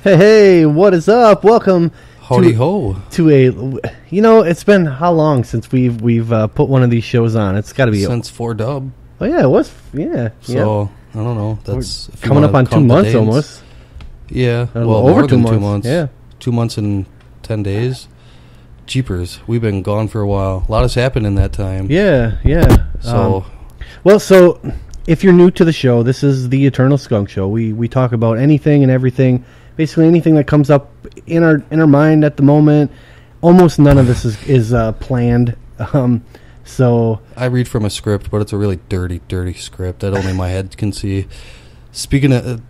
Hey, what is up? Welcome. Howdy ho. To a, it's been how long since we've put one of these shows on? It's got to be since 4Dub. Oh yeah, it was. Yeah. So I don't know. That's coming up on 2 months almost. Yeah. Well, over 2 months. 2 months. Yeah. 2 months and 10 days. Jeepers, we've been gone for a while. A lot has happened in that time. Yeah. So, so if you're new to the show, this is the Eternal Skunk Show. We talk about anything and everything, basically anything that comes up in our mind at the moment. Almost none of this is planned. So I read from a script, but it's a really dirty script that only my head can see. Speaking of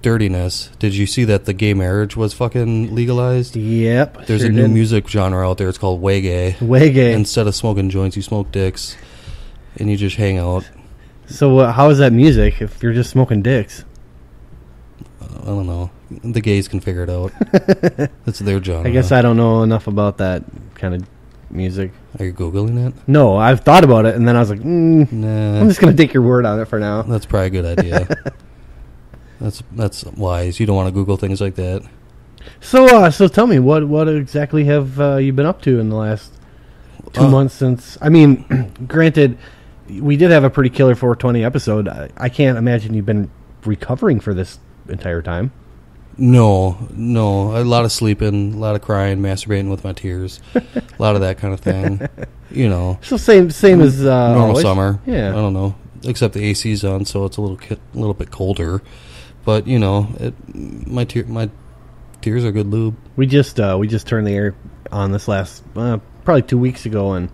dirtiness, did you see that the gay marriage was fucking legalized? Yep. There's a new music genre out there. It's called Wagay. Wagay. Instead of smoking joints, you smoke dicks, and you just hang out. So how is that music if you're just smoking dicks? I don't know. The gays can figure it out. That's their genre. I guess I don't know enough about that kind of music. Are you Googling it? No, I've thought about it, and then I was like, nah. I'm just going to take your word on it for now. That's probably a good idea. That's wise. You don't want to Google things like that. So tell me, what exactly have you been up to in the last 2 months since... I mean, granted, we did have a pretty killer 420 episode. I can't imagine you've been recovering for this entire time. No. A lot of sleeping, a lot of crying, masturbating with my tears. A lot of that kind of thing. So same as... normal always. summer. Yeah. I don't know. Except the AC's on, so it's a little bit colder. But, my tears are good lube. We just turned the air on this last probably 2 weeks ago, and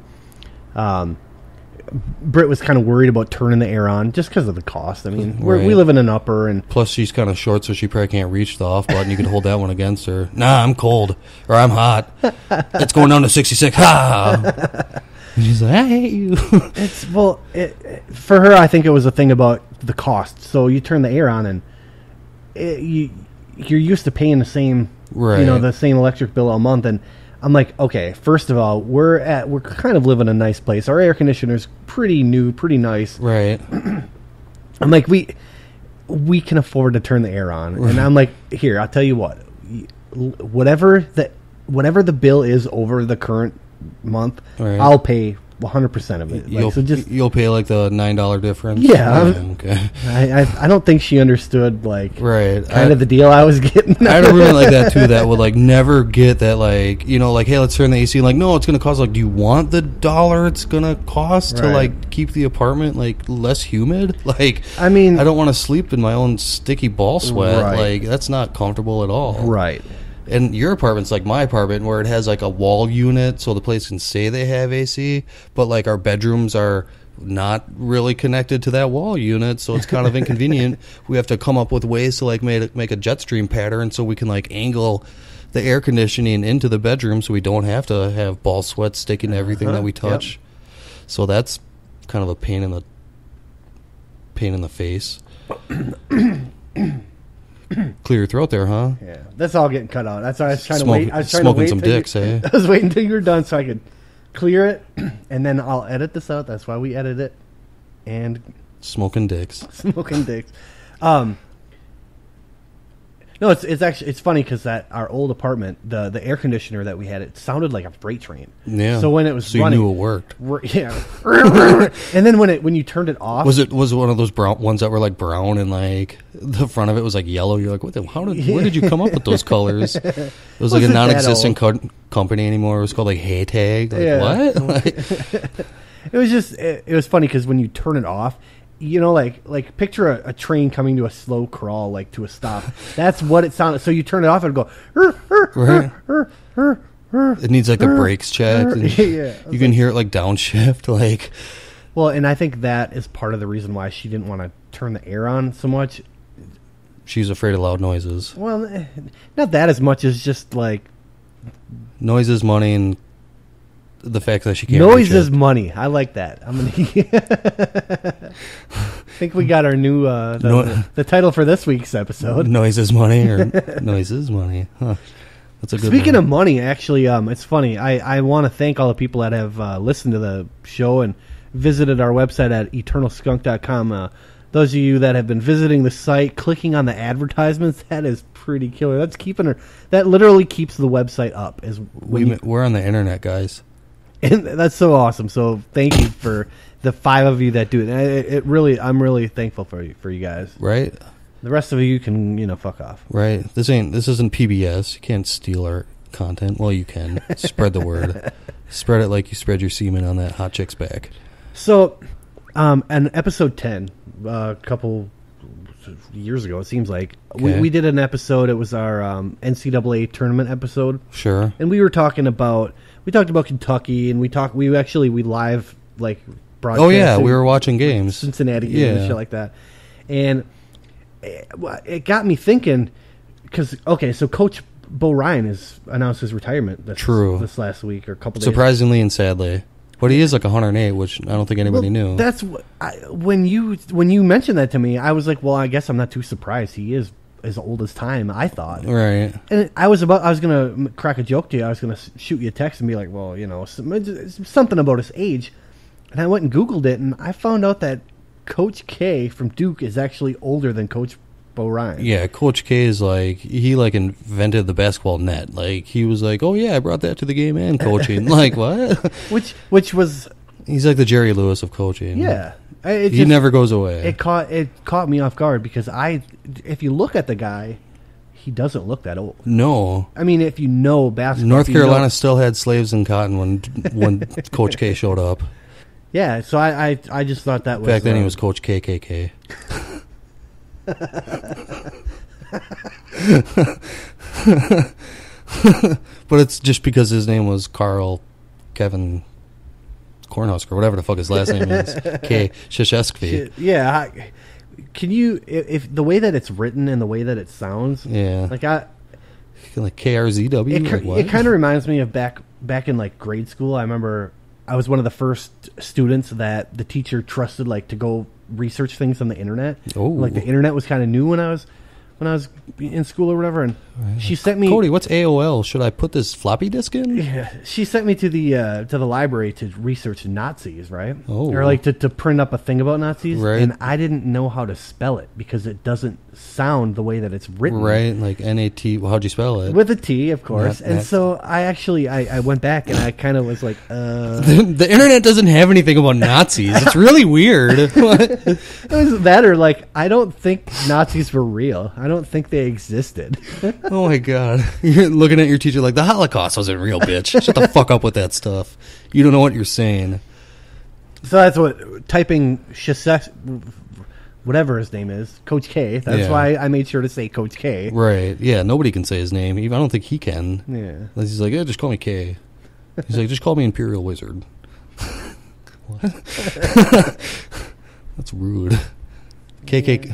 Britt was kind of worried about turning the air on just because of the cost. I mean, we live in an upper, and plus she's kind of short, so she probably can't reach the off button. You can hold that one against her. Nah, I'm cold, or I'm hot. It's going down to 66. Ha! And she's like, I hate you. For her, I think it was a thing about the cost. So you turn the air on, and you're used to paying the same, the same electric bill a month, and I'm like, okay, first of all, we're kind of living in a nice place. Our air conditioner's pretty new, pretty nice. Right. I'm like, we can afford to turn the air on. Right. And I'm like, here, I'll tell you what. Whatever the bill is over the current month, right, I'll pay 100% of it. You'll pay like the $9 difference. Yeah. Okay. I don't think she understood right kind of the deal I was getting. I had a roommate like that too that would never get that hey, let's turn the AC. No, it's gonna cost do you want the $1 it's gonna cost to keep the apartment less humid? I mean, I don't want to sleep in my own sticky ball sweat. Right. That's not comfortable at all. Right. And your apartment's like my apartment, where it has a wall unit, so the place can say they have AC, but our bedrooms are not really connected to that wall unit, so it's kind of inconvenient. We have to come up with ways to make a jet stream pattern so we can angle the air conditioning into the bedroom, so we don't have to have ball sweat sticking to everything that we touch. Yep. So that's kind of a pain in the face. Clear your throat there, huh? Yeah, that's all getting cut out. That's why I was trying to wait. I was smoking some dicks, eh? I was waiting until you were done so I could clear it, and then I'll edit this out. That's why we edit it. And smoking dicks. No, it's funny because our old apartment, the air conditioner that we had, it sounded like a freight train. Yeah. So when it was running, you knew it worked. Yeah. And then when you turned it off, was it one of those brown ones that were brown and the front of it was yellow? You're where did you come up with those colors? It was a non-existent company anymore. It was called Haytag. What? It was just it was funny because when you turn it off, picture a train coming to a slow crawl, to a stop. That's what it sounded. So you turn it off and go. Right. It needs the brakes checked. Yeah. You can hear it downshift. Well, and I think that is part of the reason why she didn't want to turn the air on so much. She's afraid of loud noises. Well, not that as much as just noises, money, and the fact that she can't. Noise is money. I like that. I'm gonna. I think we got our new the title for this week's episode. Noise is money, or noise is money. Huh. That's a good Speaking one. of money, actually, it's funny. I want to thank all the people that have listened to the show and visited our website at eternalskunk.com. those of you that have been visiting the site, clicking on the advertisements, that is pretty killer. That literally keeps the website up. We're on the internet, guys. And that's so awesome. So thank you for the 5 of you that do it. I'm really thankful for you guys. Right. The rest of you can, fuck off. Right. This isn't PBS. You can't steal our content. Well, you can. Spread the word. Spread it like you spread your semen on that hot chick's back. So, in episode 10, a couple years ago, it seems like, we did an episode. It was our NCAA tournament episode. Sure. And we talked about Kentucky, and we live, like, broadcast. Oh, yeah, we were watching games. Cincinnati games and shit like that. And it got me thinking, because, so Coach Bo Ryan has announced his retirement this last week or a couple days. Surprisingly and sadly. But he is like 108, which I don't think anybody knew. That's when you mentioned that to me, I was like, well, I guess I'm not too surprised. He is as old as time, I thought. Right. And I was going to crack a joke to you. I was going to shoot you a text and be like, well, something about his age. And I went and Googled it, and I found out that Coach K from Duke is actually older than Coach Bo Ryan. Yeah, Coach K is he invented the basketball net. Like, he was like, oh yeah, I brought that to the game and coaching. Like, what? Which was... He's like the Jerry Lewis of coaching. Yeah. He never goes away. It caught me off guard because if you look at the guy, he doesn't look that old. No. I mean, if you know basketball... North Carolina still had slaves in cotton when Coach K showed up. Yeah, so I just thought that was... Back then he was Coach KKK. But it's just because his name was Carl Kevin Cornhusker, whatever the fuck his last name is. K. Shisheskvi. Yeah. Can you... If the way that it's written and the way that it sounds... Yeah. Like KRZW? It kind of reminds me of back in, like, grade school. I remember... I was one of the first students that the teacher trusted, like, to go research things on the internet. Oh, like the internet was kind of new when I was in school or whatever. And she sent me, Cody, what's AOL? Should I put this floppy disk in? Yeah, she sent me to the library to research Nazis, right? Oh, or like to print up a thing about Nazis, right? And I didn't know how to spell it because it doesn't sound the way that it's written, right? Like NAT. Well, how'd you spell it? With a T, of course. So I went back and I kind of was like, the internet doesn't have anything about Nazis. It's really weird. It was that, or like, I don't think Nazis were real. I don't think they existed. Oh my god! You're looking at your teacher like, the Holocaust wasn't real, bitch. Shut the fuck up with that stuff. You don't know what you're saying. So that's what typing whatever his name is, Coach K. That's why I made sure to say Coach K. Right? Yeah. Nobody can say his name. Even I don't think he can. Yeah. He's like, yeah, just call me K. He's like, just call me Imperial Wizard. What? That's rude. KK.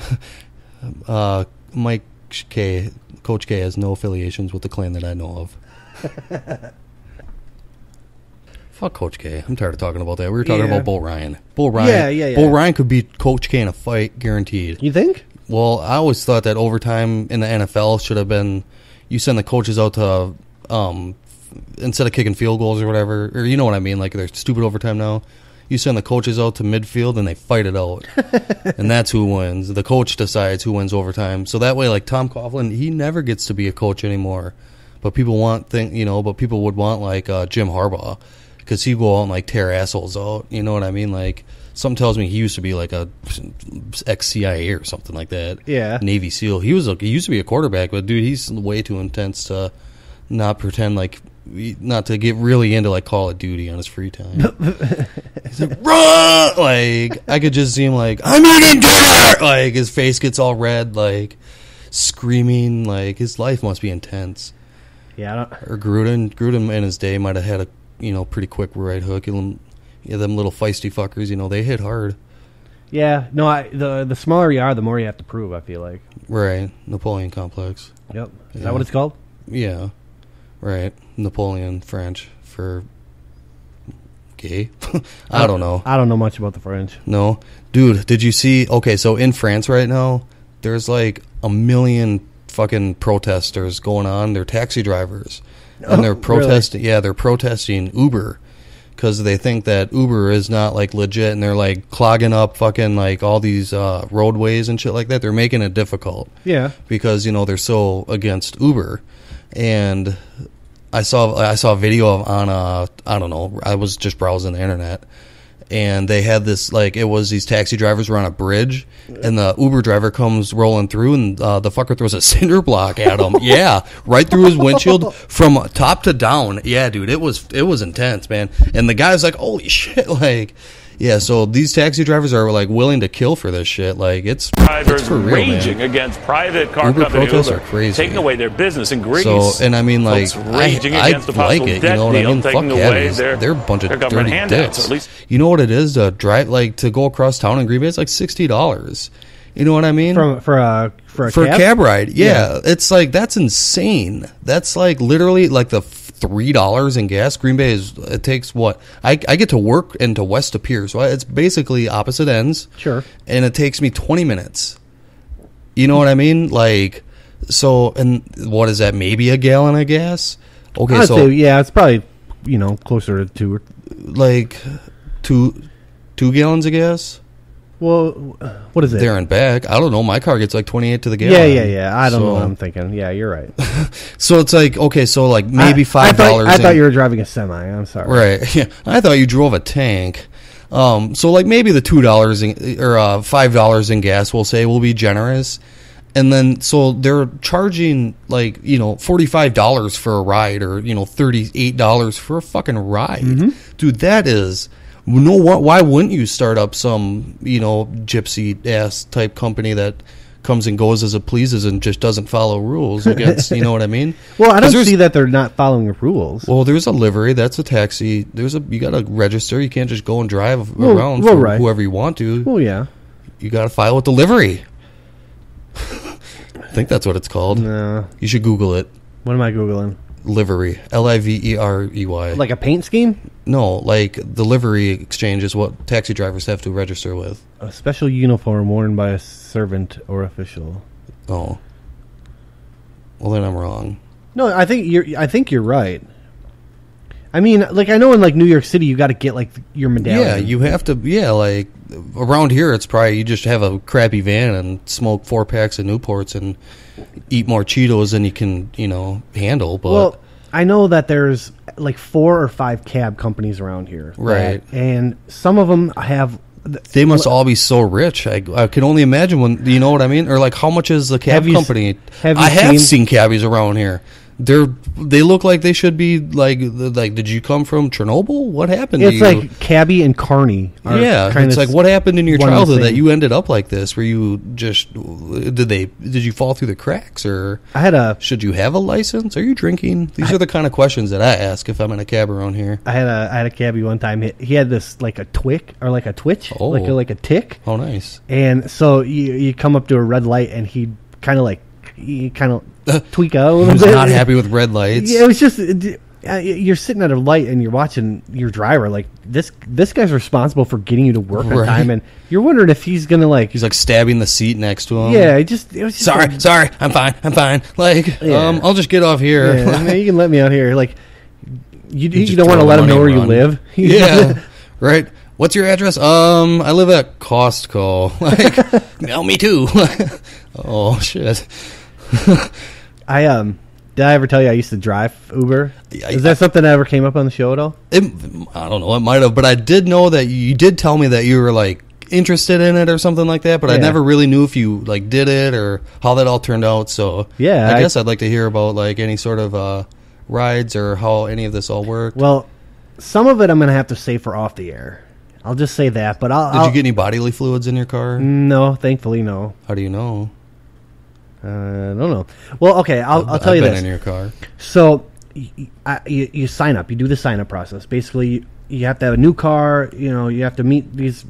Mike K. Coach K has no affiliations with the clan that I know of. Fuck Coach K. I'm tired of talking about that. We were talking about Bo Ryan. Bo Ryan. Yeah. Bo Ryan could beat Coach K in a fight, guaranteed. You think? Well, I always thought that overtime in the NFL should have been, you send the coaches out to, instead of kicking field goals or whatever, or you know what I mean, like they're stupid overtime now. You send the coaches out to midfield and they fight it out. And that's who wins. The coach decides who wins overtime. So that way, like Tom Coughlin, he never gets to be a coach anymore. But people people would want like Jim Harbaugh, because he'd go out and like tear assholes out. You know what I mean? Like, something tells me he used to be like a ex-CIA or something like that. Yeah. Navy SEAL. He used to be a quarterback, but dude, he's way too intense to not pretend like, not to get really into like Call of Duty on his free time. He's like, run! Like, I could just see him like, I'm eating dinner! Like, his face gets all red, like, screaming. Like, his life must be intense. Yeah. Or Gruden in his day might have had a, pretty quick right hook. Them little feisty fuckers, they hit hard. Yeah. No, the smaller you are, the more you have to prove, I feel like. Right. Napoleon complex. Yep. Is that what it's called? Yeah. Right. Napoleon French for gay. I don't know. I don't know much about the French. No. Dude, did you see? Okay, so in France right now, there's like 1 million fucking protesters going on. They're taxi drivers. And they're protesting. Really? Yeah, they're protesting Uber. because they think that Uber is not like legit, and they're like clogging up fucking like all these roadways and shit like that. They're making it difficult. Yeah. Because they're so against Uber, and I saw a video on I don't know, I was just browsing the internet, and they had this, like, it was these taxi drivers were on a bridge, and the Uber driver comes rolling through, and the fucker throws a cinder block at him. Yeah, right through his windshield from top to down. Yeah, dude, it was intense, man. And the guy's like, holy shit, like, yeah, so these taxi drivers are like willing to kill for this shit. Like, it's for real, raging man. against private car Uber company protests Uber, are crazy, taking away their business in Greece. So, and I mean, like, raging I against the like possible it. debt You know what I mean? deal, Fuck taking away cabbies. their They're a bunch of government dirty handouts, dicks. or at least. You know what it is to drive, like, to go across town in Green Bay? It's like $60. You know what I mean? For a cab ride. Yeah, it's like, that's insane. That's like literally like the $3 in gas. Green Bay it takes what I get to work and to West to Pier, so it's basically opposite ends. Sure. And it takes me 20 minutes. You know what I mean? Like, so, and what is that? Maybe a gallon of gas? Okay, I'd so say, yeah, it's probably closer to 2 or like two gallons of gas. Well, what is it? There and back. I don't know. My car gets like 28 to the gallon. Yeah. I don't know what I'm thinking. Yeah, you're right. So it's like, okay, so like maybe $5. I thought you were driving a semi. I'm sorry. Right. Yeah. I thought you drove a tank. So like maybe the $2 or $5 in gas, we'll say, will be generous. And then so they're charging like, $45 for a ride, or, $38 for a fucking ride. Mm-hmm. Dude, that is... why wouldn't you start up some, gypsy ass type company that comes and goes as it pleases and just doesn't follow rules against, you know what I mean? Well, I don't see that they're not following the rules. Well, there's a livery, that's a taxi. You got to register. You can't just go and drive around for whoever you want to. Well, yeah. You got to file with the livery. I think that's what it's called. No. You should Google it. What am I Googling? Livery. Liverey. Like a paint scheme? No, like the livery exchange is what taxi drivers have to register with. A special uniform worn by a servant or official. Oh. Well, then I'm wrong. No, I think you're right. I mean, like, I know in like New York City you got to get like your medallion. Yeah, you have to. Yeah, like around here it's probably you just have a crappy van and smoke 4 packs of Newports and eat more Cheetos than you can, handle. But well, I know that there's like 4 or 5 cab companies around here, right? And some of them have. They must all be so rich. I can only imagine when, you know what I mean? Or like, how much is the cab company? I have seen cabbies around here. They look like they should be like. Did you come from Chernobyl? What happened to you? It's like Cabby and Carney. Yeah, it's like, what happened in your childhood that you ended up like this? Were you just did you fall through the cracks, or should you have a license? Are you drinking? These are the kind of questions that I ask if I'm in a cab around here. I had a cabbie one time. He had this like a twick or like a twitch, like a tick. Oh, nice. And so you come up to a red light, and he kind of tweak out a little bit. He was not happy with red lights. Yeah, it was just you're sitting at a light and you're watching your driver. Like, this guy's responsible for getting you to work on time, and you're wondering if he's gonna he's like stabbing the seat next to him. Yeah, it was just sorry, I'm fine. Like, yeah. I'll just get off here. Yeah, I mean, you can let me out here. Like, you don't want to let him know where you live. Yeah, right. What's your address? I live at Costco. Like, no, me too. Oh shit. Did I ever tell you I used to drive Uber? Is that something that ever came up on the show at all? I don't know. It might have, but I did know that you did tell me that you were like interested in it or something like that. But I never really knew if you like did it or how that all turned out. So yeah, I guess I'd like to hear about like any sort of rides or how any of this all worked. Well, some of it I'm going to have to say for off the air. I'll just say that. But did you get any bodily fluids in your car? No, thankfully no. How do you know? I don't know. Well, okay, I'll tell you this. I've been in your car. So you sign up. You do the sign up process. Basically, you have to have a new car. You have to meet these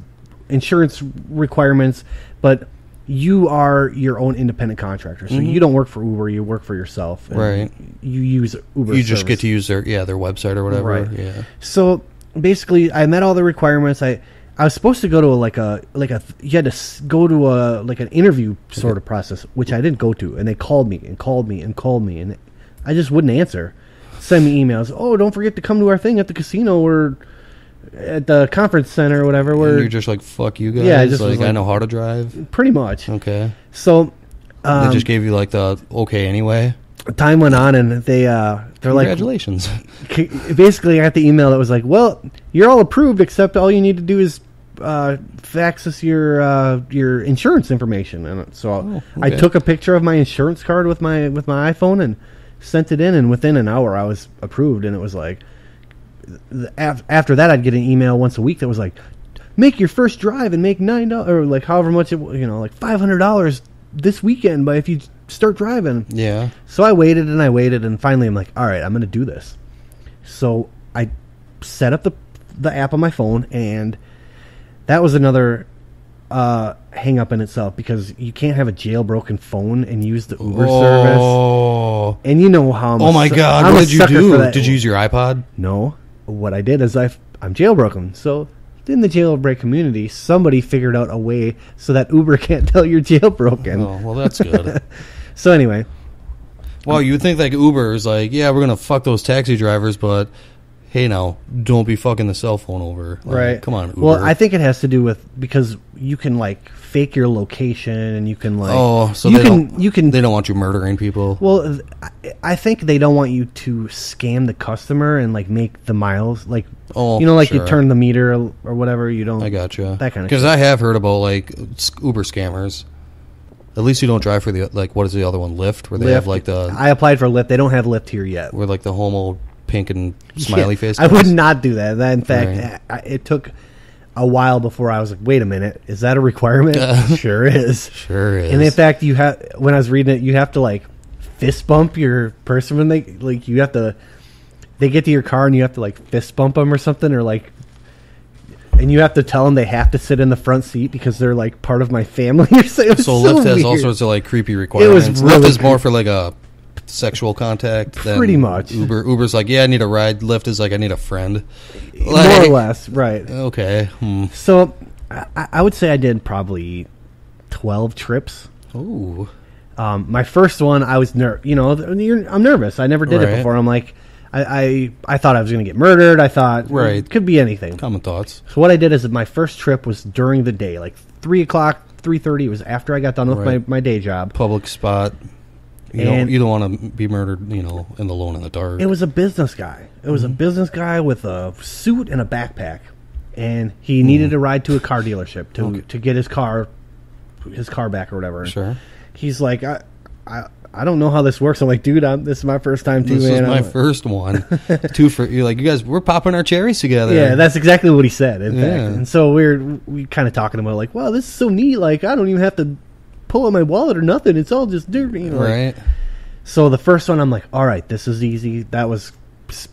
insurance requirements, but you are your own independent contractor. So you don't work for Uber. You work for yourself. Right. You use Uber. You just get to use their website or whatever. Right. Yeah. So basically, I met all the requirements. I was supposed to go to you had to go to an interview sort of process, which I didn't go to, and they called me, and I just wouldn't answer. Send me emails. Oh, don't forget to come to our thing at the casino. at the conference center or whatever. Where and you're just like, fuck you guys. Yeah, just like, like I know how to drive. pretty much. Okay. So They just gave you like the okay anyway. time went on, and they're like, Congratulations. basically, I got the email that was like, well, you're all approved, except all you need to do is fax us your insurance information. And so I took a picture of my insurance card with my iPhone and sent it in, and within an hour I was approved. And it was like, after that I'd get an email once a week that was like, make your first drive and make $9 or like however much it, like $500 this weekend by if you start driving. Yeah. So I waited and finally I'm like, all right, I'm going to do this. So I set up the app on my phone, and that was another hang up in itself, because you can't have a jailbroken phone and use the Uber service. And you know how Oh my God, what did you do? Did you use your iPod? No. What I did is I'm jailbroken. So in the jailbreak community, somebody figured out a way so that Uber can't tell you're jailbroken. Oh, well, that's good. So anyway. Well, you would think like Uber is like, yeah, we're going to fuck those taxi drivers, but hey now, don't be fucking the cell phone over. Like, right. Come on, Uber. Well, I think it has to do with, because you can like fake your location, and you can like so you they can don't want you murdering people. Well, I think they don't want you to scam the customer and like make the miles like sure. you turn the meter or whatever. You don't. I gotcha. That kind of. Because I have heard about like Uber scammers. At least you don't drive for the like, what is the other one, Lyft, where they have like the. I applied for Lyft. They don't have Lyft here yet. Where like the homo pink and smiley face. I would not do that. In fact, it took a while before I was like, wait a minute, is that a requirement? Sure is. Sure is. And in fact, when I was reading it, you have to like fist bump your person when they get to your car, and you have to like fist bump them or something, or like, and you have to tell them they have to sit in the front seat because they're like part of my family or something. So Lyft has all sorts of like creepy requirements. It was really Lyft is more for like a sexual contact than pretty much. Uber's like, yeah, I need a ride. Lyft is like, I need a friend. Like, more or less, right. Okay. So I would say I did probably 12 trips. Ooh. My first one, I was I'm nervous. I never did it before. I'm like, I thought I was going to get murdered. I thought it could be anything. Common thoughts. So what I did is my first trip was during the day, like 3 o'clock, 3:30. It was after I got done with my day job. Public spot. You don't want to be murdered, in the alone in the dark. It was a business guy. It was a business guy with a suit and a backpack, and he needed a ride to a car dealership to get his car back or whatever. Sure. He's like, I don't know how this works. I'm like, dude, this is my first time too. This is my first one. You're like, you guys, we're popping our cherries together. Yeah, that's exactly what he said. In fact, and so we kind of talking about like, wow, this is so neat. Like, I don't even have to pull out my wallet or nothing. It's all just dirt. Right. So the first one, I'm like, all right, this is easy. That was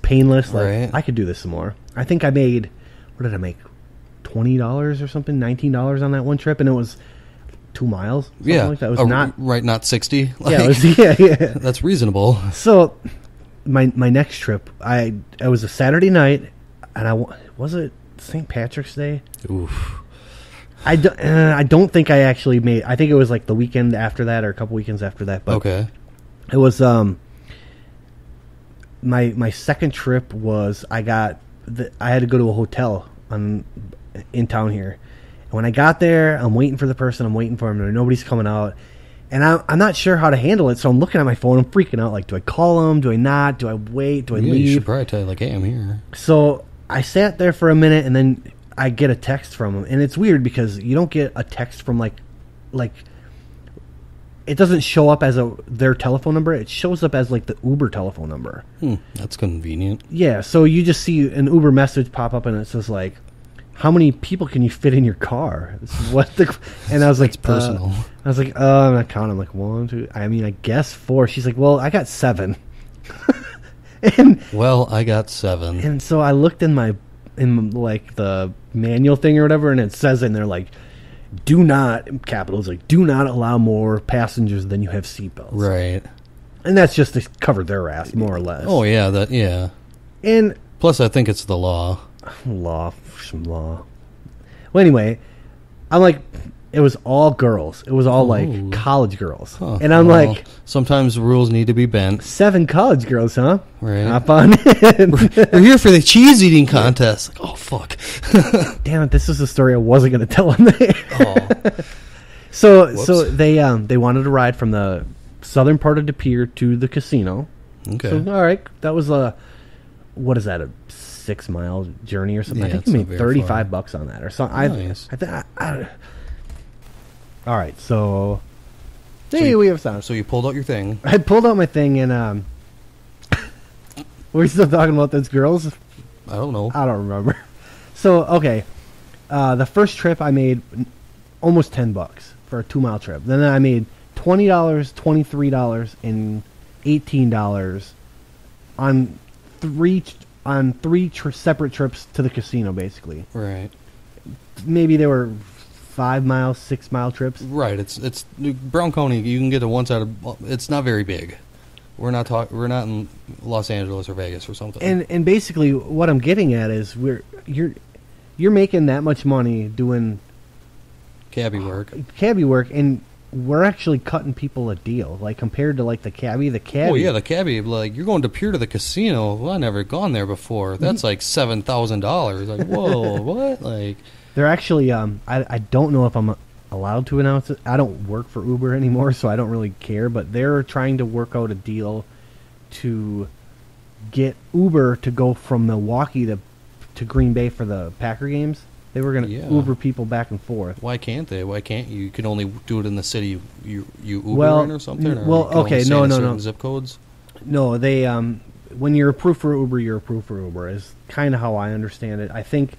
painless. Like, I could do this some more. I think I made, what did I make? $20 or something, $19 on that one trip, and it was 2 miles. Like that. It was not 60. Like, yeah. That's reasonable. So my next trip, it was a Saturday night, and was it St. Patrick's Day? Oof. I don't think I actually made. I think it was like the weekend after that, or a couple weekends after that. But okay. It was my second trip was I had to go to a hotel in town here. And when I got there, I'm waiting for the person. I'm waiting for him. And nobody's coming out. And I'm not sure how to handle it. So I'm looking at my phone. I'm freaking out. Like, do I call him? Do I not? Do I wait? Do I leave? You should probably tell like, hey, I'm here. So I sat there for a minute, and then I get a text from him. And it's weird because you don't get a text from like it doesn't show up as their telephone number. It shows up as like the Uber telephone number. That's convenient. Yeah. So you just see an Uber message pop up, and it says like, how many people can you fit in your car? And I was like, it's personal. I was like, I'm not counting. I'm like, 1, 2. I mean, I guess 4. She's like, well, I got 7. I got 7. And so I looked in like the manual thing or whatever, and it says in there like, do not, capitals, like, do not allow more passengers than you have seatbelts. Right. And that's just to cover their ass, more or less. Oh yeah, yeah. And plus, I think it's the law. Law. Well, anyway, I'm like, It was all girls. It was all like college girls. Huh. And I'm like, sometimes the rules need to be bent. 7 college girls, huh? Right. Hop on in. We're here for the cheese eating contest. Like, oh, fuck. Damn it, this is a story I wasn't going to tell them. Oh. So they wanted to ride from the southern part of De Pere to the casino. Okay. So, all right, that was what is that, a 6-mile journey or something? Yeah, I think you made $35 $35 on that or something. Nice. All right, so we have sound. So you pulled out your thing. I pulled out my thing and we're still talking about those girls. I don't know. I don't remember. So okay, the first trip I made almost $10 for a 2-mile trip. Then I made $20, $23, and $18 on three separate trips to the casino. Basically, Right. maybe they were 5-mile, 6-mile trips. Right. It's Brown County. You can get to one side of. It's not very big. We're not in Los Angeles or Vegas or something. And basically, what I'm getting at is you're making that much money doing cabbie work. and we're actually cutting people a deal, like compared to like the cabbie. Oh yeah, the cabbie. Like you're going to Pier to the casino. Well, I never gone there before. That's like $7,000. Like whoa, what? Like they're actually. I don't know if I'm allowed to announce it. I don't work for Uber anymore, so I don't really care. But they're trying to work out a deal to get Uber to go from Milwaukee to Green Bay for the Packer games. They were going to Uber people back and forth. Why can't they? Why can't you? You can only do it in the city you Uber well, in or something? Or well, you can okay, only stay no, in no, certain no. Zip codes. No, they when you're approved for Uber, you're approved for Uber. Is kind of how I understand it. I think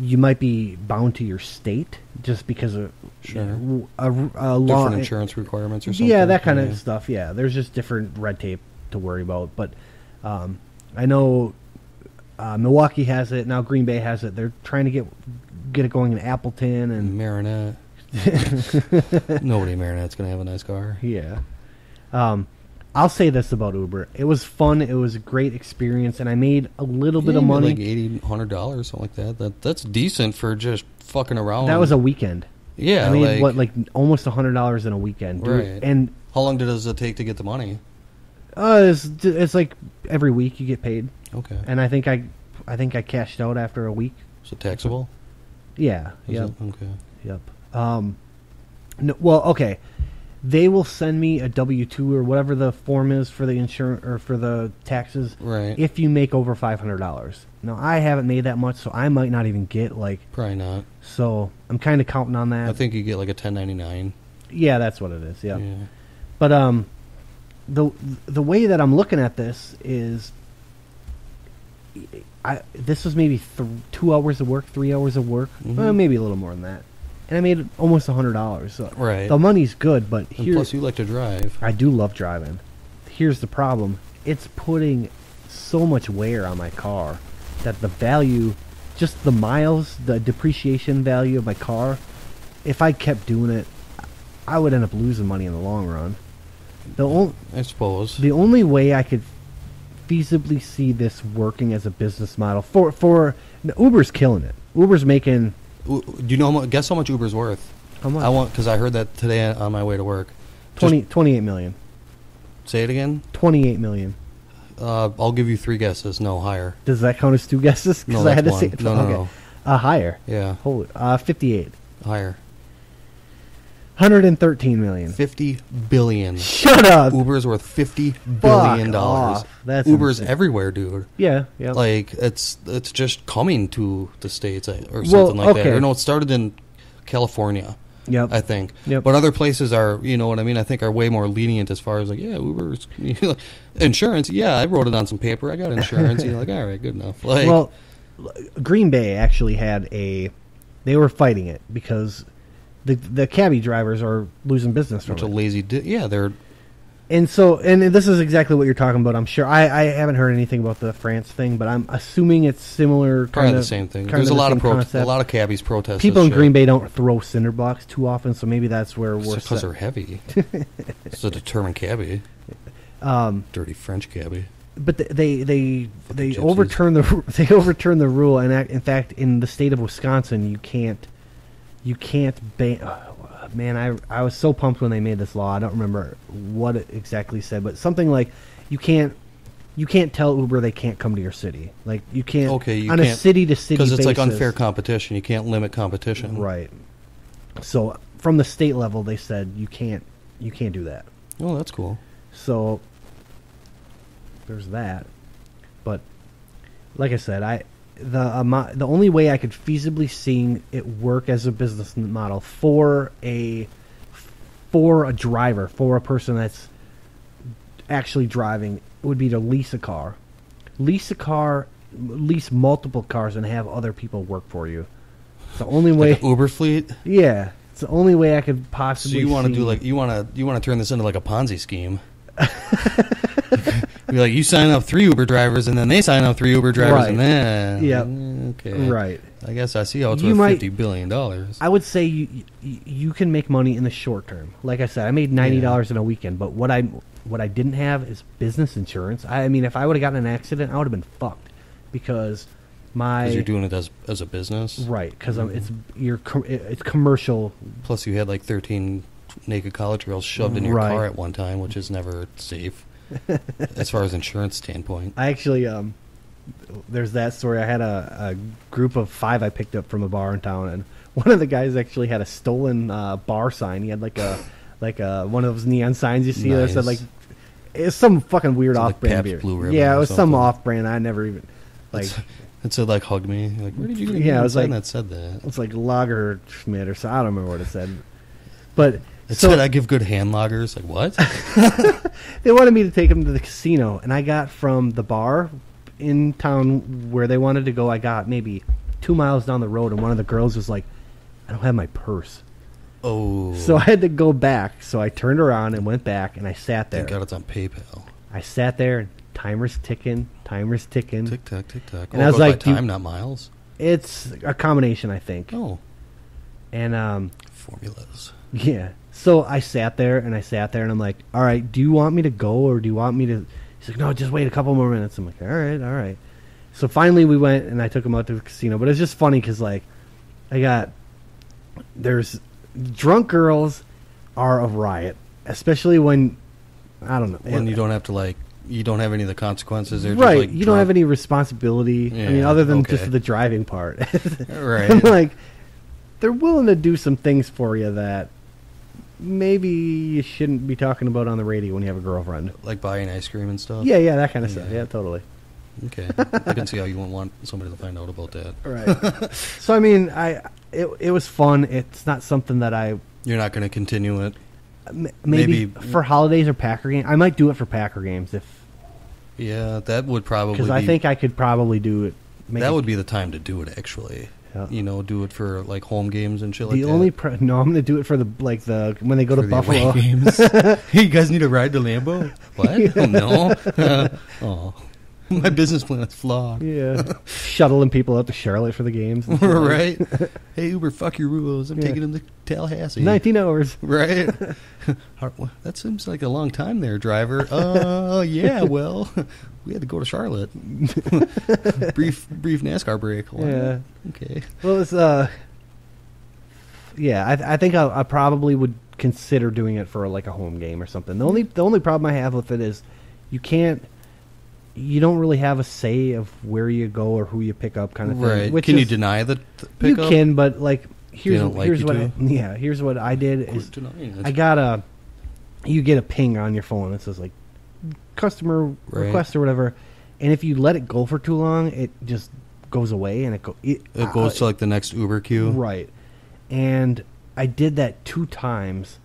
you might be bound to your state just because of a law, different insurance requirements or something. Yeah, that kind of stuff. Yeah, there's just different red tape to worry about. But I know Milwaukee has it now. Green Bay has it. They're trying to get it going in Appleton and Marinette. Nobody in Marinette's gonna have a nice car. Yeah. I'll say this about Uber: it was fun. It was a great experience, and I made a little bit of money. Like $80-$100, something like that. That's decent for just fucking around. That was a weekend. Yeah, I made like almost $100 in a weekend. Dude. Right. And how long does it take to get the money? It's like every week you get paid. Okay. And I think I cashed out after a week. So taxable? Yeah. Yep. Okay. Yep. No, well, okay. They will send me a W-2 or whatever the form is for the insurance or for the taxes. Right. If you make over $500. Now I haven't made that much, so I might not even get like. Probably not. So I'm kind of counting on that. I think you get like a 1099. Yeah, that's what it is. Yep. Yeah. But the way that I'm looking at this is, this was maybe 2 hours of work, 3 hours of work, well, maybe a little more than that, and I made almost $100. So right. The money's good, but and plus you like to drive. I do love driving. Here's the problem: it's putting so much wear on my car that the value, just the miles, the depreciation value of my car, if I kept doing it, I would end up losing money in the long run. I suppose the only way I could feasibly see this working as a business model for Uber's killing it. Uber's making. Do you know? Guess how much Uber's worth? How much? Because I heard that today on my way to work. 28 million. Say it again. 28 million. I'll give you 3 guesses. No, higher. Does that count as 2 guesses? No, I had to one. say it. No. Higher. Yeah. Holy. 58. Higher. 113 million. 50 billion. Shut up. Uber's worth $50 billion. Off. That's Uber's insane. everywhere, dude. Yeah. Like it's just coming to the States or something like that. Or no, it started in California. Yep. I think. Yep. But other places are, you know what I mean? I think are way more lenient as far as like, yeah, Uber's insurance. Yeah, I wrote it on some paper. I got insurance. You're like, all right, good enough. Like, well, Green Bay actually had they were fighting it because the cabbie drivers are losing business from bunch it. of lazy. They're. And this is exactly what you're talking about. I'm sure. I haven't heard anything about the France thing, but I'm assuming it's similar. Probably the same thing. There's a lot of cabbies protest. People in Green Bay don't throw cinder blocks too often, so maybe that's where we're. Because they're heavy. It's a determined cabbie. Dirty French cabbie. But they overturn the rule, and in fact, in the state of Wisconsin, you you can't man, I was so pumped when they made this law. I don't remember what it exactly said, but something like you can't tell Uber they can't come to your city. Like you can't on a city to city basis, because it's like unfair competition. You can't limit competition, right? So from the state level, they said you can't do that. Oh, that's cool. So there's that. But like I said, the only way I could feasibly see it work as a business model for a driver, for a person that's actually driving, would be to lease a car, lease multiple cars, and have other people work for you. It's the only way. Like an Uber fleet. Yeah, it's the only way I could possibly. So you want to do like you want to turn this into like a Ponzi scheme. Be like, you sign up 3 Uber drivers, and then they sign up 3 Uber drivers, right. and then okay, right. I guess I see how it's worth $50 billion. I would say you can make money in the short term. Like I said, I made $90 in a weekend, but what I didn't have is business insurance. I mean, if I would have gotten an accident, I would have been fucked because you're doing it as a business, right? Because it's commercial. Plus, you had like 13 naked college girls shoved in your car at one time, which is never safe. As far as insurance standpoint, I actually there's that story. I had a group of 5 I picked up from a bar in town, and one of the guys actually had a stolen bar sign. He had like one of those neon signs you see that said like it's some fucking weird off-brand beer. Yeah, it was some off-brand. I never even like. It said like "hug me." Like, where did you get it was like that said that? It's like Lager Schmidt or so. I don't remember what it said, but. It said I give good hand loggers. Like, what? They wanted me to take them to the casino, and I got from the bar in town where they wanted to go, I got maybe 2 miles down the road, and one of the girls was like, I don't have my purse. Oh. So I had to go back. So I turned around and went back, and I sat there. Thank God it's on PayPal. I sat there, and timer's ticking. Tick tock, tick tock. And I was like, time, not miles? It's a combination, I think. Oh. And formulas. Yeah. So I sat there, and I'm like, all right, do you want me to go, or do you want me to... He's like, no, just wait a couple more minutes. I'm like, all right. So finally we went, and I took him out to the casino. But it's just funny because, like, there's... Drunk girls are a riot, especially when... I don't know. When you don't have to, like... You don't have any of the consequences. They're right. Just, like, you don't have any responsibility. Yeah, I mean, other than just the driving part. Right. And, like, they're willing to do some things for you that... maybe you shouldn't be talking about on the radio when you have a girlfriend. Like buying ice cream and stuff? Yeah, that kind of stuff. Yeah, totally. Okay. I can see how you wouldn't want somebody to find out about that. Right. So, I mean, it was fun. It's not something that You're not going to continue it? Maybe for holidays or Packer games. I might do it for Packer games if... Yeah, that would probably because I think I could probably do it. That would be the time to do it, actually. Yeah. You know, do it for like home games and shit like that. No, I'm going to do it for the when they go to Buffalo games. Hey, you guys need a ride to Lambeau? What? Yeah. Oh, no. Oh, my business plan is flawed. Yeah, shuttling people out to Charlotte for the games. Right. Hey, Uber, fuck your rules. I'm taking them to Tallahassee. 19 hours. Right. That seems like a long time there, driver. Yeah. Well, we had to go to Charlotte. brief NASCAR break. Yeah. Okay. Well, it's yeah. I think I probably would consider doing it for like a home game or something. The only problem I have with it is you don't really have a say of where you go or who you pick up, kind of thing. Right. Can you deny the pickup? You can, but like here's what I did is I got you get a ping on your phone that says like customer request or whatever, and if you let it go for too long, it just goes away and it goes to like the next Uber queue. Right. And I did that 2 times.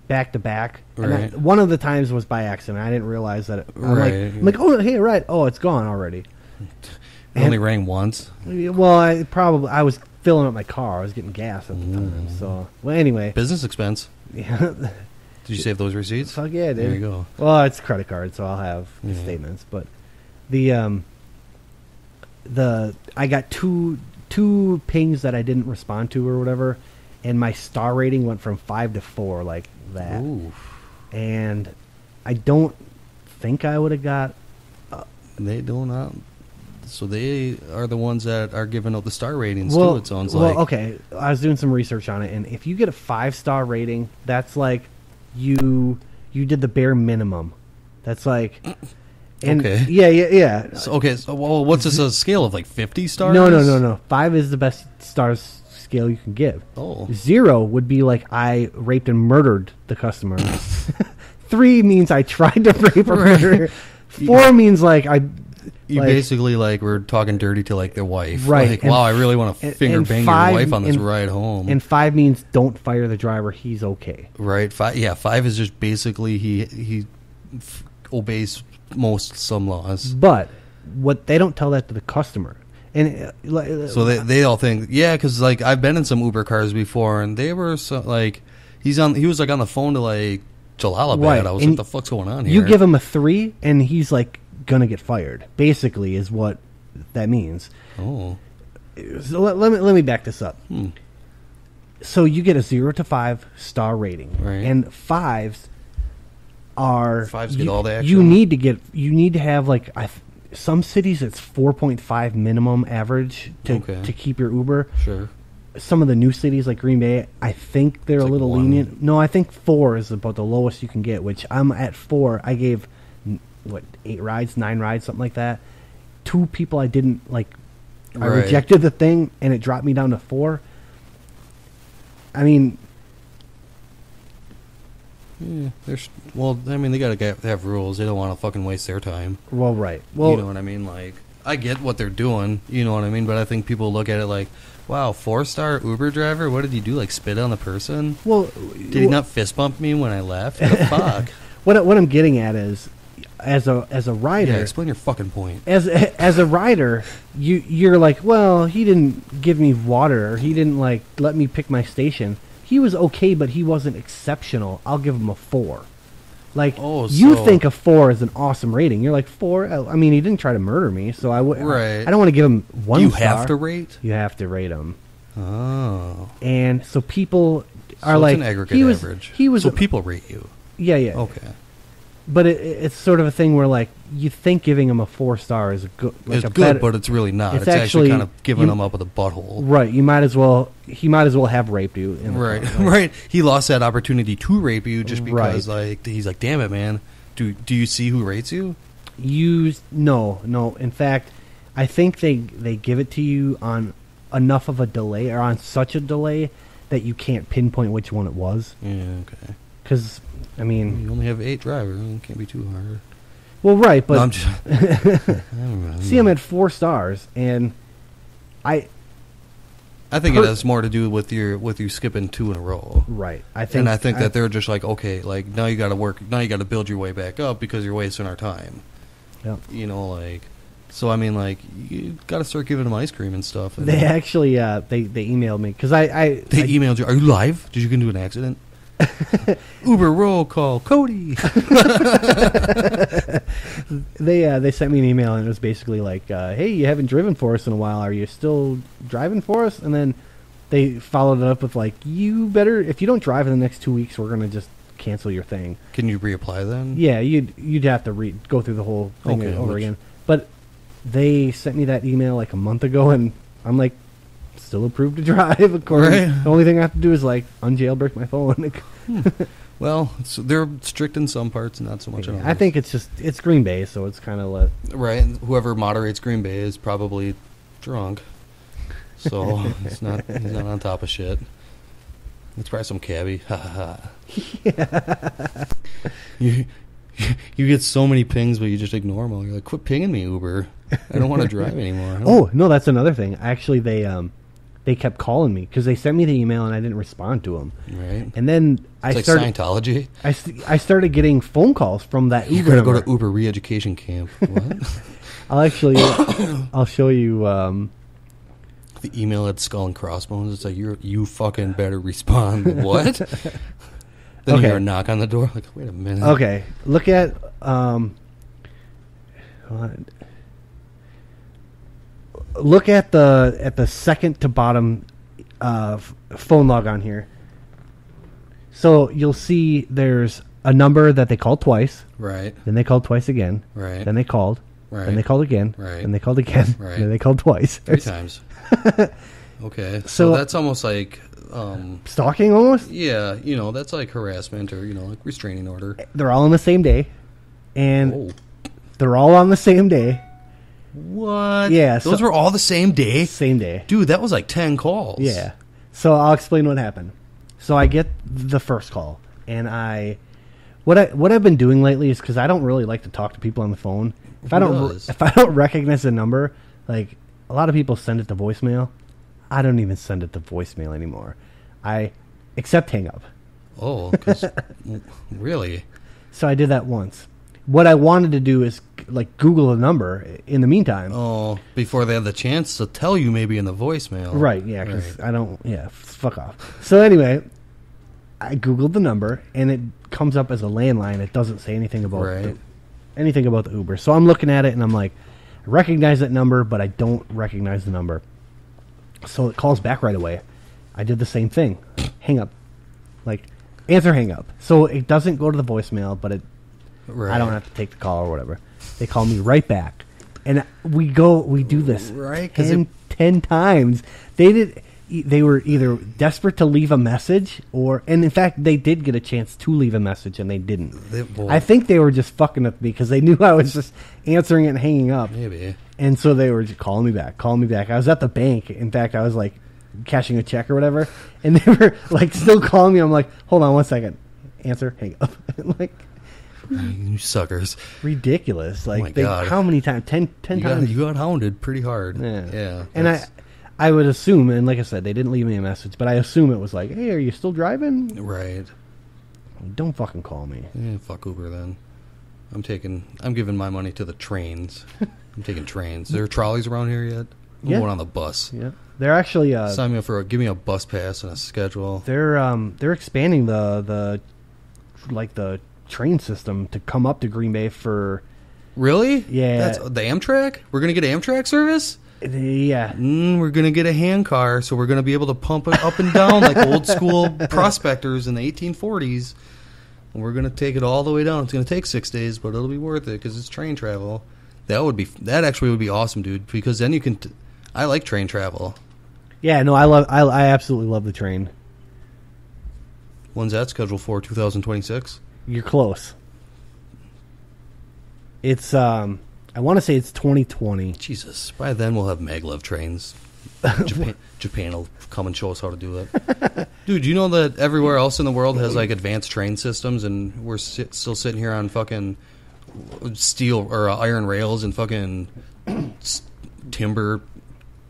Back to back. Right. One of the times was by accident. I didn't realize that. I'm like, oh, hey, right. Oh, it's gone already. It only rang once. Well, I was filling up my car. I was getting gas at the time. So, well, anyway. Business expense. Yeah. Did you save those receipts? Fuck yeah, dude. There you go. Well, it's credit card, so I'll have the statements. But I got two pings that I didn't respond to or whatever, and my star rating went from 5 to 4, like that. Ooh. And I don't think I would have got. They do not. So they are the ones that are giving out the star ratings too. It sounds like. Well, okay. I was doing some research on it, and if you get a 5-star rating, that's like you did the bare minimum. That's like. And okay. Yeah. So, okay. So, well, what's this, a scale of like 50 stars? No. 5 is the best stars scale you can give. Oh. 0 would be like I raped and murdered the customer. 3 means I tried to rape or murder. 4 means like I. You basically like we're talking dirty to like their wife. Right. Like, wow, I really want to finger bang your wife on this ride home. And 5 means don't fire the driver. He's okay. Right. 5 is just basically he obeys some laws. But what they don't tell that to the customer. And so they all think, yeah, because like I've been in some Uber cars before, and they were like he was like on the phone to like Jalalabad. Right. I was like, what the fuck's going on here? You give him a 3, and he's like gonna get fired. Basically, is what that means. Oh. So let me back this up. So you get a 0 to 5 star rating, right. And 5s are 5s get all the action. You need to have like some cities it's 4.5 minimum average to keep your Uber. Sure. Some of the new cities like Green Bay, I think they're a little lenient. No, I think 4 is about the lowest you can get. Which I'm at 4. I gave 8 rides, 9 rides, something like that. 2 people I didn't like. I rejected the thing, and it dropped me down to 4. I mean, yeah, they gotta have rules. They don't want to fucking waste their time. Well, right. Well, you know what I mean. Like, I get what they're doing. You know what I mean. But I think people look at it like, wow, 4-star Uber driver. What did he do? Like, spit on the person? Well, did he not fist bump me when I left? What the fuck? What I'm getting at is, as a rider, explain your fucking point. As a rider, you're like, well, he didn't give me water, or he didn't like let me pick my station. He was okay, but he wasn't exceptional. I'll give him a 4. Like, you think a 4 is an awesome rating. You're like, 4? I mean, he didn't try to murder me, so I don't want to give him 1 you star. You have to rate? You have to rate him. Oh. And so people are it's like... an aggregate average. So people rate you. Yeah. Okay. But it's sort of a thing where, like, you think giving him a 4 star is good. Like it's good, but it's really not. It's actually kind of giving him up with a butthole. Right. He might as well have raped you. Right. He lost that opportunity to rape you just because, like, he's like, damn it, man. Do you see who rates you? No. In fact, I think they give it to you on enough of a delay, or on such a delay that you can't pinpoint which one it was. Yeah. Okay. Because, I mean... You only have 8 drivers. It can't be too hard. Well, right, but... No, I'm just... See, I'm at 4 stars, and I think it has more to do with you skipping 2 in a row. Right. I think that they're just like, okay, like, now you got to work... Now you got to build your way back up because you're wasting our time. Yep. You know, like... So, I mean, like, you got to start giving them ice cream and stuff. And they actually... They emailed me, because I emailed you. Are you live? Did you get into an accident? Uber roll call, Cody. They sent me an email, and it was basically like, hey, you haven't driven for us in a while. Are you still driving for us? And then they followed it up with like, you better, if you don't drive in the next 2 weeks, we're gonna just cancel your thing. Can you reapply then? Yeah, you'd have to go through the whole thing over again. But they sent me that email like a month ago, and I'm like, still approved to drive. Of course, the only thing I have to do is like unjailbreak my phone. Well, they're strict in some parts, and not so much. I think it's Green Bay, so it's kind of right. Whoever moderates Green Bay is probably drunk, so he's not on top of shit. It's probably some cabbie. Ha ha ha. You get so many pings, but you just ignore them all. You're like, quit pinging me, Uber. I don't want to drive anymore. Oh no, that's another thing. Actually, they kept calling me because they sent me the email and I didn't respond to them. Right. And then it's like Scientology. I started getting phone calls from that Uber. You're gonna go to Uber re-education camp. What? I'll show you. The email at Skull and Crossbones. It's like you fucking better respond. What? Then you hear a knock on the door. Like, wait a minute. Okay, look at look at the second to bottom phone log on here. So you'll see there's a number that they called twice. Right. Then they called twice again. Right. Then they called. Right. Then they called again. Right. And they called again. Right. And then they called twice. 3 times. Okay. So that's almost like... stalking almost? Yeah, that's like harassment or, like restraining order. They're all on the same day. And they're all on the same day. What? Yeah. Those were all the same day? Same day. Dude, that was like 10 calls. Yeah. So I'll explain what happened. So I get the first call. And what I've been doing lately is because I don't really like to talk to people on the phone. If I don't recognize the number, like a lot of people send it to voicemail. I don't even send it to voicemail anymore. I accept hang up. Oh, 'cause really? So I did that once. What I wanted to do is like Google a number in the meantime. Oh, before they have the chance to tell you maybe in the voicemail. Right, yeah, because I don't, fuck off. So anyway, I Googled the number, and it comes up as a landline. It doesn't say anything about anything about the Uber. So I'm looking at it, and I'm like, I recognize that number, but I don't recognize the number. So it calls back right away. I did the same thing. Hang up. Like, answer hang up. So it doesn't go to the voicemail, but I don't have to take the call or whatever. They call me right back. And we do this 10 times. They were either desperate to leave a message and in fact, they did get a chance to leave a message and they didn't. I think they were just fucking with me because they knew I was just answering it and hanging up. Maybe. And so they were just calling me back. I was at the bank. In fact, I was like cashing a check or whatever. And they were like still calling me. I'm like, hold on 1 second. Answer, hang up. Like, you suckers. Ridiculous. Like, oh my God. How many times? 10 times. You got hounded pretty hard. Yeah. And I would assume, and like I said, they didn't leave me a message, but I assume it was like, hey, are you still driving? Right. Don't fucking call me. Yeah, fuck Uber then. I'm giving my money to the trains. I'm taking trains. Are there trolleys around here yet? I'm going on the bus. Yeah. They're actually sign me up give me a bus pass and a schedule. They're expanding the train system to come up to Green Bay for. Really? Yeah. That's the Amtrak? We're going to get Amtrak service? Yeah. We're going to get a hand car, so we're going to be able to pump it up and down like old school prospectors in the 1840s. And we're going to take it all the way down. It's going to take 6 days, but it'll be worth it because it's train travel. That actually would be awesome, dude, because then you can... I like train travel. Yeah, no, I absolutely love the train. When's that scheduled for? 2026? You're close. It's I want to say it's 2020. Jesus, by then we'll have maglev trains. Japan will come and show us how to do it. Dude, you know that everywhere else in the world has like advanced train systems, and we're still sitting here on fucking steel or iron rails and fucking timber,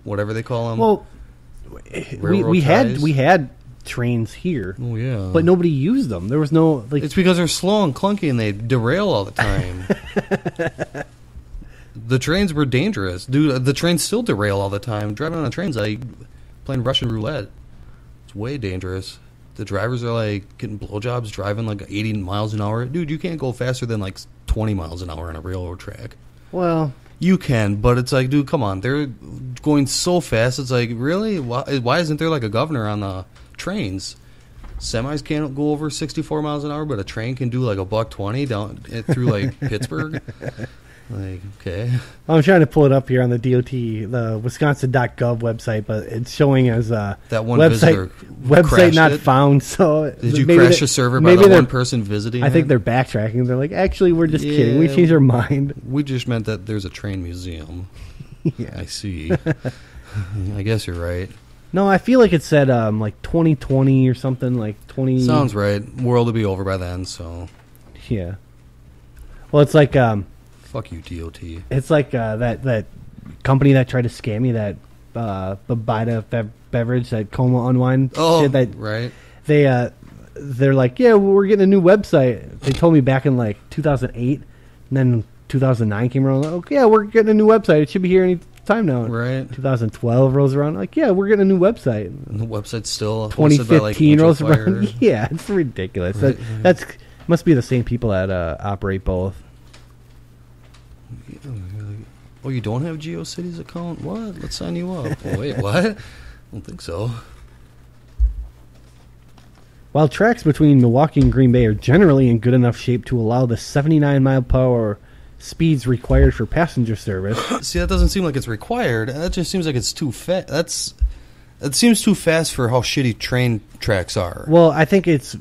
whatever they call them. Well, we had trains here. Oh yeah, but nobody used them. There was no like. It's because they're slow and clunky and they derail all the time. The trains were dangerous, dude. The trains still derail all the time. Driving on the trains like playing Russian roulette. It's way dangerous. The drivers are like getting blowjobs driving like 80 miles an hour. Dude, you can't go faster than like 20 miles an hour on a railroad track. Well, you can, but it's like, dude, come on. They're going so fast. It's like, really? Why isn't there like a governor on the trains? Semis can't go over 64 miles an hour, but a train can do like $120 down through like Pittsburgh. Like, okay. I'm trying to pull it up here on the DOT, the Wisconsin.gov website, but it's showing as that one website not found. So did you crash a server by the one person visiting? I think they're backtracking. They're like, actually, we're just kidding. We changed our mind. We just meant that there's a train museum. Yeah, I see. I guess you're right. No, I feel like it said like 2020 or something, like 20. Sounds right. World will be over by then, so. Yeah. Well, it's like. Fuck you, DOT. It's like that company that tried to scam me, that the Bida beverage, that Coma Unwind. Oh, shit, that right. They're like, yeah, we're getting a new website. They told me back in like 2008, and then 2009 came around. Like, okay, yeah, we're getting a new website. It should be here any time now. Right. 2012 rolls around. Like, yeah, we're getting a new website. And the website's still 2015 rolls Fire. around. Yeah, it's ridiculous. Right, That's must be the same people that operate both. Oh, you don't have GeoCities account? What? Let's sign you up. Oh, wait, what? I don't think so. While tracks between Milwaukee and Green Bay are generally in good enough shape to allow the 79-mile-per-hour speeds required for passenger service. See, that doesn't seem like it's required. That just seems like it's too fast. It seems too fast for how shitty train tracks are. Well, I think it's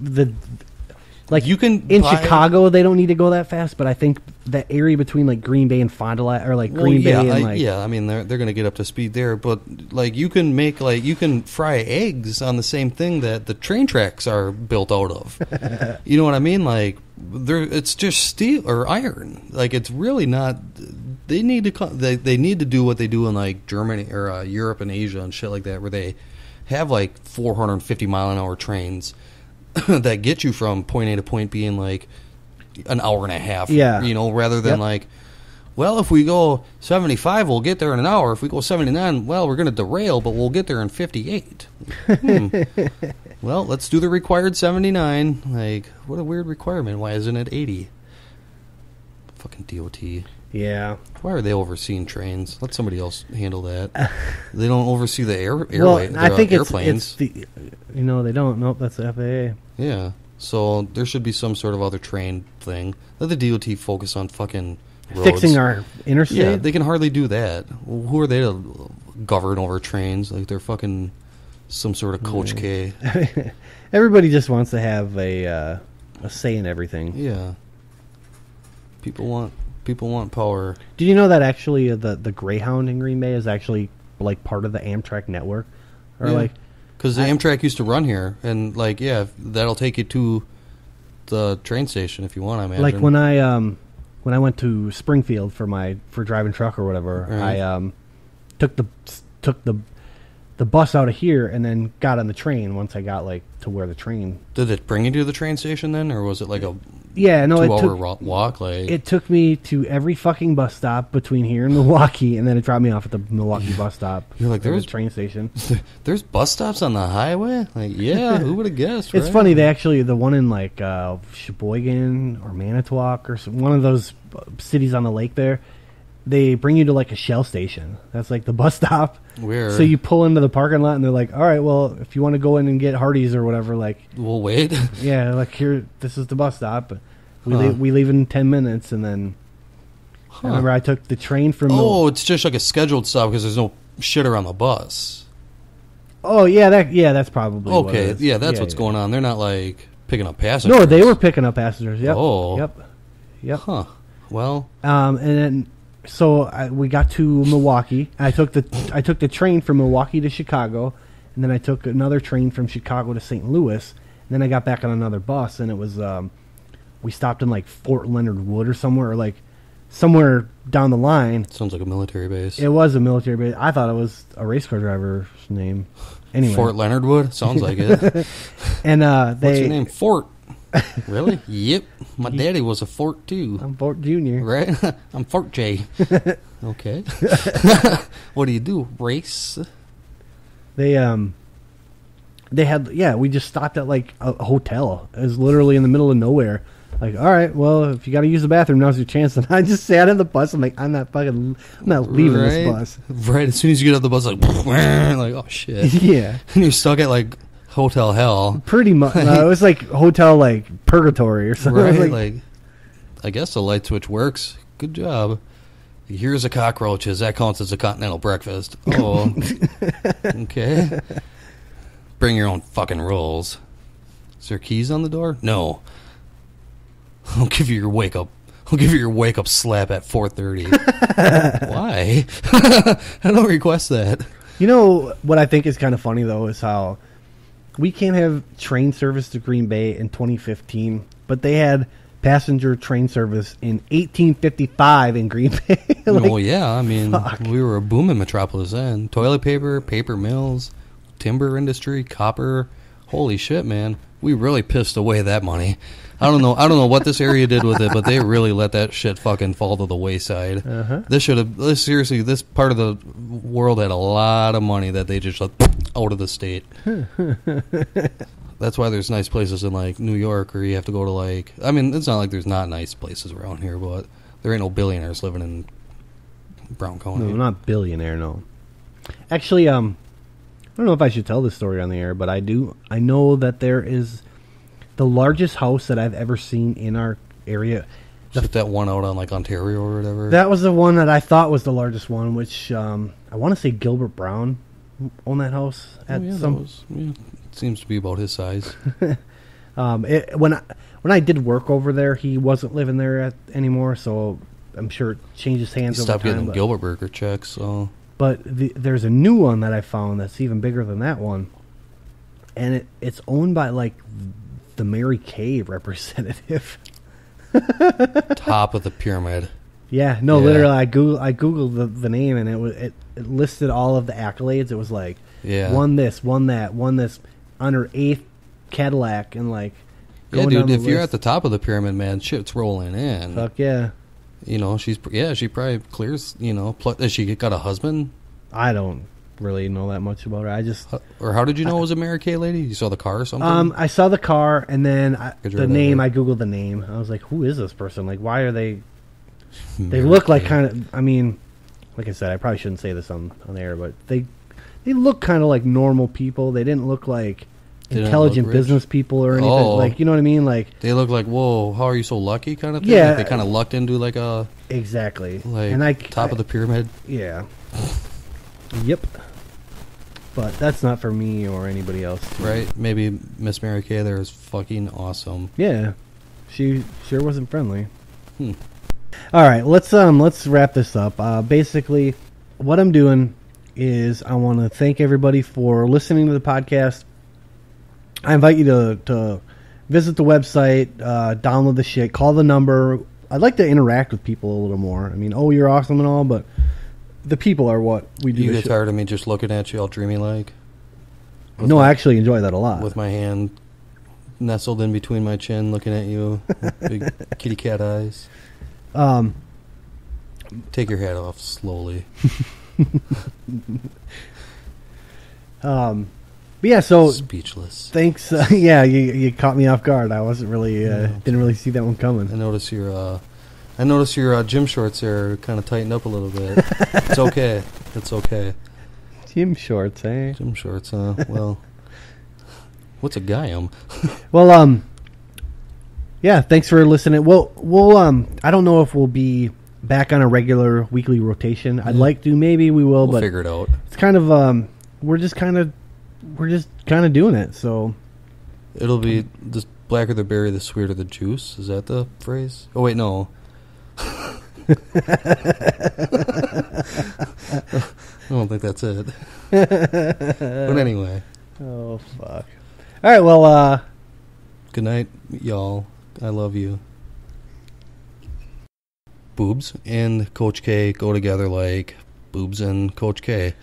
like you can in Chicago they don't need to go that fast, but I think that area between like Green Bay and Fond du Lac, or like Green Bay and like I mean they're going to get up to speed there, but like you can fry eggs on the same thing that the train tracks are built out of. You know what I mean? Like it's just steel or iron. Like it's really not. They need to do what they do in like Germany or Europe and Asia and shit like that, where they have like 450 mile an hour trains that get you from point A to point B in like an hour and a half. Yeah. You know, rather than like, well, if we go 75, we'll get there in an hour. If we go 79, well, we're going to derail, but we'll get there in 58. Well, let's do the required 79. Like, what a weird requirement. Why isn't it 80? Fucking DOT. Yeah. Why are they overseeing trains? Let somebody else handle that. They don't oversee the I think airplanes. It's they don't. Nope, that's the FAA. Yeah. So there should be some sort of other train thing. Let the DOT focus on fucking roads. Fixing our interstate? Yeah, they can hardly do that. Who are they to govern over trains? Like they're fucking some sort of Coach K. Everybody just wants to have a say in everything. Yeah. People want power. Did you know that actually the Greyhound in Green Bay is actually like part of the Amtrak network? Or like because the Amtrak used to run here, and like that'll take you to the train station if you want. I imagine. Like when I went to Springfield for driving truck or whatever, right. I took the bus out of here and then got on the train once I got like to where the train. Did it bring you to the train station then, or was it like a 2-hour walk? Like it took me to every fucking bus stop between here and Milwaukee, and then it dropped me off at the Milwaukee bus stop. You're like, there's a train station. There's bus stops on the highway. Like, yeah, who would have guessed? It's right? funny. They actually the one in like Sheboygan or Manitowoc or one of those cities on the lake there. They bring you to like a Shell station. That's like the bus stop. Weird. So you pull into the parking lot and they're like, all right, well, if you want to go in and get Hardee's or whatever, like we'll wait. Yeah, like here, this is the bus stop. We leave in 10 minutes, and then I remember I took the train from. Oh, it's just like a scheduled stop because there's no shit around the bus. Oh yeah, that's probably okay. What it is. Yeah, that's what's going on. They're not like picking up passengers. No, they were picking up passengers. Yep. Oh. Yep. Huh. Well. And then. So we got to Milwaukee. I took the train from Milwaukee to Chicago, and then I took another train from Chicago to St. Louis. And then I got back on another bus, and it was we stopped in like Fort Leonard Wood or somewhere, or like somewhere down the line. Sounds like a military base. It was a military base. I thought it was a race car driver's name. Anyway, Fort Leonard Wood sounds like it. And what's your name? Fort. Really? Yep. My daddy was a Fort too. I'm Fort Jr. Right? I'm Fort J. Okay. What do you do? Race? They had we just stopped at like a hotel. It was literally in the middle of nowhere. Like, all right, well, if you got to use the bathroom, now's your chance. And I just sat in the bus. I'm like, I'm not leaving this bus. Right. As soon as you get out the bus, like oh shit. Yeah. And you're stuck at like hotel hell. Pretty much. It was like hotel like purgatory or something. Right. Like, I guess the light switch works. Good job. Here's a cockroaches. That counts as a continental breakfast. Oh. Okay. Bring your own fucking rolls. Is there keys on the door? No. I'll give you your wake up. I'll give you your wake up slap at 4:30. Why? I don't request that. You know what I think is kind of funny though is how we can't have train service to Green Bay in 2015, but they had passenger train service in 1855 in Green Bay. Like, well, yeah, I mean, we were a booming metropolis then. Toilet paper, paper mills, timber industry, copper. Holy shit, man. We really pissed away that money. I don't know what this area did with it, but they really let that shit fucking fall to the wayside. Seriously, this part of the world had a lot of money that they just let out of the state. That's why there's nice places in like New York, or you have to go to like. I mean, it's not like there's not nice places around here, but there ain't no billionaires living in Brown County. No, not billionaire. No, actually, I don't know if I should tell this story on the air, but I do. I know that there is the largest house that I've ever seen in our area. Except that one out on like Ontario or whatever. That was the one that I thought was the largest one, which I want to say Gilbert Brown owned that house at it seems to be about his size. When I did work over there, he wasn't living there anymore, so I'm sure it changes hands over time. Stopped getting Gilbert Burger checks. So, but there's a new one that I found that's even bigger than that one, and it's owned by like the Mary Kay representative. Top of the pyramid. Yeah, no, yeah. Literally, I googled the name, and it listed all of the accolades. It was like, won this, won that, won this on her 8th Cadillac, and like, yeah, dude. If you're at the top of the pyramid, man, shit's rolling in. Fuck yeah. You know, she probably clears. You know, has she got a husband? I don't really know that much about her. Or how did you know it was a Mary Kay lady? You saw the car or something? I saw the car, and then the name. I googled the name. I was like, who is this person? Like, why are they? They look like kind of. I mean, like I said, I probably shouldn't say this on air, but they look kind of like normal people. They didn't look like intelligent business people or anything. Like, you know what I mean? Like, they look like, whoa, how are you so lucky kind of thing? Yeah, like they kind of lucked into like a exactly like and top of the pyramid. Yeah. Yep. But that's not for me or anybody else. Right? Maybe Miss Mary Kay there is fucking awesome. Yeah. She sure wasn't friendly. All right, let's wrap this up. Basically, what I'm doing is I want to thank everybody for listening to the podcast. I invite you to visit the website, download the shit, call the number. I'd like to interact with people a little more. I mean, you're awesome and all, but the people are what we do. You get tired of me just looking at you all dreamy like? No, I actually enjoy that a lot. With my hand nestled in between my chin, looking at you, big kitty cat eyes. Take your hat off slowly. But yeah, so speechless. Thanks. Yeah, you caught me off guard. I wasn't really didn't really see that one coming. I notice your gym shorts are kind of tightened up a little bit. It's okay. It's okay. Gym shorts, eh? Gym shorts, huh? Well, what's a guyam? Well, yeah. Thanks for listening. We'll I don't know if we'll be back on a regular weekly rotation. I'd like to. Maybe we will. We'll but figure it out. It's kind of we're just kind of doing it. So it'll be the blacker the berry, the sweeter the juice. Is that the phrase? Oh wait, no. I don't think that's it. But anyway. Oh fuck. All right. Well. Good night, y'all. I love you. Boobs and Coach K go together like boobs and Coach K.